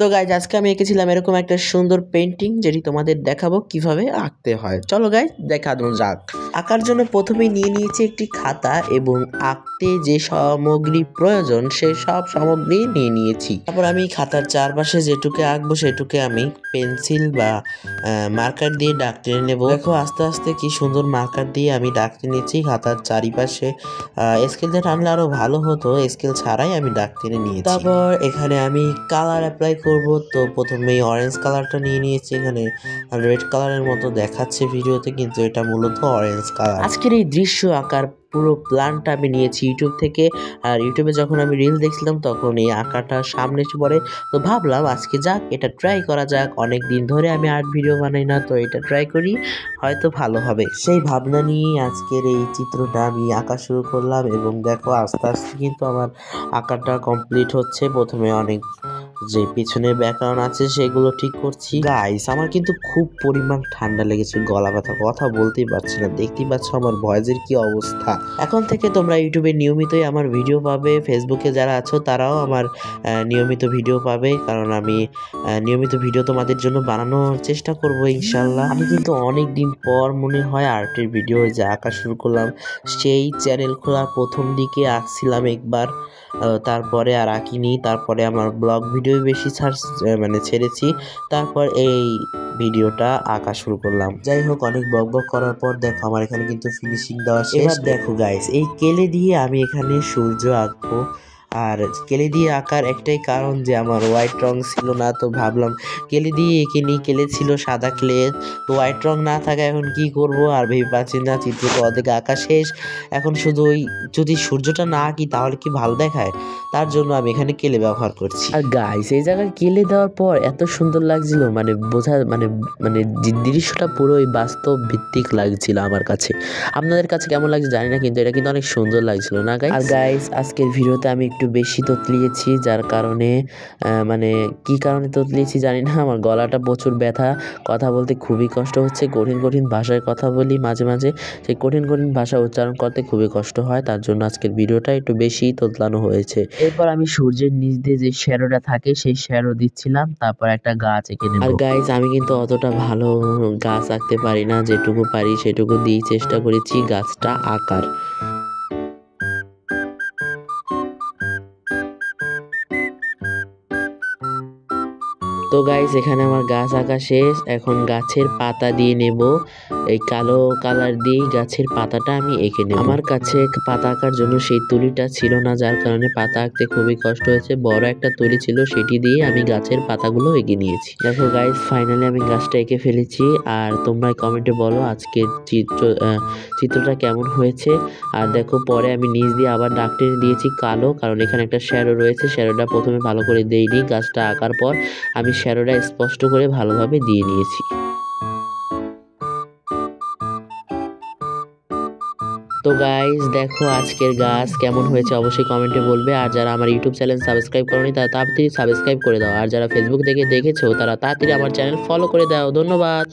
তো গাইজ আজকে আমি এঁকেছিলাম এরকম একটা সুন্দর পেন্টিং, যেটি তোমাদের দেখাবো কিভাবে আঁকতে হয়। চলো গাইজ দেখানো যাক। আঁকার জন্য প্রথমে নিয়ে নিয়েছি একটি খাতা এবং আঁকতে যে সামগ্রী প্রয়োজন সেই সব সামগ্রী নিয়ে নিয়েছি। তারপর আমি খাতার চারপাশে যেটুকু আঁকবো সেটুকে আমি পেন্সিল বা মার্কার দিয়ে দাগ টেনে নেবো। দেখো আস্তে আস্তে কি সুন্দর মার্কার দিয়ে আমি দাগ টেনে নিয়েছি খাতার চারিপাশে। স্কেল দিয়ে টানলে আরো ভালো হতো, স্কেল ছাড়াই আমি দাগ টেনে নিয়েছি। তারপর এখানে আমি কালার অ্যাপ্লাই করব। তো প্রথমেই অরেঞ্জ কালারটা নিয়ে নিয়েছি। এখানে রেড কালারের মতো দেখাচ্ছে ভিডিওতে, কিন্তু এটা মূলত অরেঞ্জ কালার। আজকের এই দৃশ্য আঁকার পুরো প্ল্যানটা আমি নিয়েছি ইউটিউব থেকে। আর ইউটিউবে যখন আমি রিল দেখছিলাম তখন এই আঁকাটা সামনে এসে পড়ে। তো ভাবলাম আজকে যাক এটা ট্রাই করা যাক। অনেক দিন ধরে আমি আর্ট ভিডিও বানাই না, তো এটা ট্রাই করি, হয়তো ভালো হবে। সেই ভাবনা নিয়ে আজকের এই চিত্রটা আমি আঁকা শুরু করলাম এবং দেখো আস্তে আস্তে কিন্তু আমার আঁকাটা কমপ্লিট হচ্ছে। প্রথমে অনেক যে পিছনে ব্যাকগ্রাউন্ড আছে সেগুলো ঠিক করছি। গাইস আমার কিন্তু খুব পরিমাণ ঠান্ডা লেগেছে, গলা ব্যথা, কথা বলতেই পারছি না। দেখতেই পাচ্ছ আমার ভয়েসের কি অবস্থা। এখন থেকে তোমরা ইউটিউবে নিয়মিতই আমার ভিডিও পাবে, ফেসবুকে যারা আছো তারাও আমার নিয়মিত ভিডিও পাবে, কারণ আমি নিয়মিত ভিডিও তোমাদের জন্য বানানোর চেষ্টা করব ইনশাল্লাহ। আমি কিন্তু অনেক দিন পর মনে হয় আর্টের ভিডিও যে আঁকা শুরু করলাম। সেই চ্যানেল খোলার প্রথম দিকে আঁকছিলাম একবার, তারপরে আর আঁকিনি। তারপরে আমার ব্লগ ভিডিও বেশি ছেড়েছি, তারপর এই ভিডিওটা আঁকা শুরু করলাম। যাই হোক, অনেক বক করার পর দেখো আমার এখানে কিন্তু ফিনিশিং দেওয়া শেষ। এবার দেখো গাইস, এই কেলে দিয়ে আমি এখানে সূর্য আঁকবো। আর কেলে দিয়ে আঁকার একটাই কারণ যে আমার হোয়াইট রং ছিল না, তো ভাবলাম কেলে দিয়ে এঁকে নিই। কেলে ছিল সাদা ক্লে, তো হোয়াইট রং না থাকা এখন কি করব। আর ভেবে পাচ্ছি না, চিত্র তো অর্ধেক আঁকা শেষ। এখন শুধু ওই যদি সূর্যটা না আঁকি তাহলে কি ভালো দেখায়, তার জন্য আমি এখানে কেলে ব্যবহার করছি। আর গাইস এই জায়গায় কেলে দেওয়ার পর এত সুন্দর লাগছিল, মানে দৃশ্যটা পুরোই বাস্তব ভিত্তিক লাগছিল আমার কাছে। আপনাদের কাছে কেমন লাগছে জানি না, কিন্তু এটা কিন্তু অনেক সুন্দর লাগছিল না গাইস? আর গাইস আজকের ভিডিওতে আমি একটু বেশি ততলিয়েছি, যার কারণে কি কারণে ততলিয়েছি জানি না, আমার গলাটা প্রচুর ব্যথা, কথা বলতে খুবই কষ্ট হচ্ছে। কঠিন ভাষায় কথা বলি মাঝে মাঝে, সেই কঠিন ভাষা উচ্চারণ করতে খুবই কষ্ট হয়, তার জন্য আজকের ভিডিওটা একটু বেশি তোতলানো হয়েছে। এরপর আমি সূর্যের নিচ দিয়ে যে শ্যাডোটা থাকে সেই শ্যাডো দিচ্ছিলাম, তারপর একটা গাছ এঁকে নেব। আর গাইস আমি কিন্তু অতটা ভালো গাছ আঁকতে পারি না, যেটুকু পারি সেটুকু দিয়ে চেষ্টা করেছি গাছটা আঁকার। তো গাইস এখানে আমার গাছ আঁকা শেষ। এখন গাছের পাতা দিয়ে নেব, এই কালো কালার দিয়ে গাছের পাতাটা আমি এঁকে নেব। আমার কাছে পাতা আঁকার জন্য সেই তুলিটা ছিল না, যার কারণে পাতা আঁকতে খুবই কষ্ট হয়েছে। বড় একটা তুলি ছিল, সেটি দিয়ে আমি গাছের পাতাগুলো এঁকে নিয়েছি। দেখো গাইস ফাইনালি আমি গাছটা এঁকে ফেলেছি। আর তোমরা কমেন্টে বলো আজকের চিত্রটা কেমন হয়েছে। আর দেখো পরে আমি নিচ দিয়ে আবার দাগ টেনে দিয়েছি কালো, কারণ এখানে একটা শ্যাডো রয়েছে। শ্যাডোটা প্রথমে ভালো করে দেইনি, গাছটা আঁকার পর আমি শ্যাডোটা স্পষ্ট করে ভালোভাবে দিয়ে নিয়েছি। তো গাইস দেখো আজকের গাছ কেমন হয়েছে অবশ্যই কমেন্টে বলবে। আর যারা আমার ইউটিউব চ্যানেল সাবস্ক্রাইব করোনি তারা তাড়াতাড়ি সাবস্ক্রাইব করে দাও। আর যারা ফেসবুক থেকে দেখেছো তারা তাড়াতাড়ি আমার চ্যানেল ফলো করে দাও। ধন্যবাদ।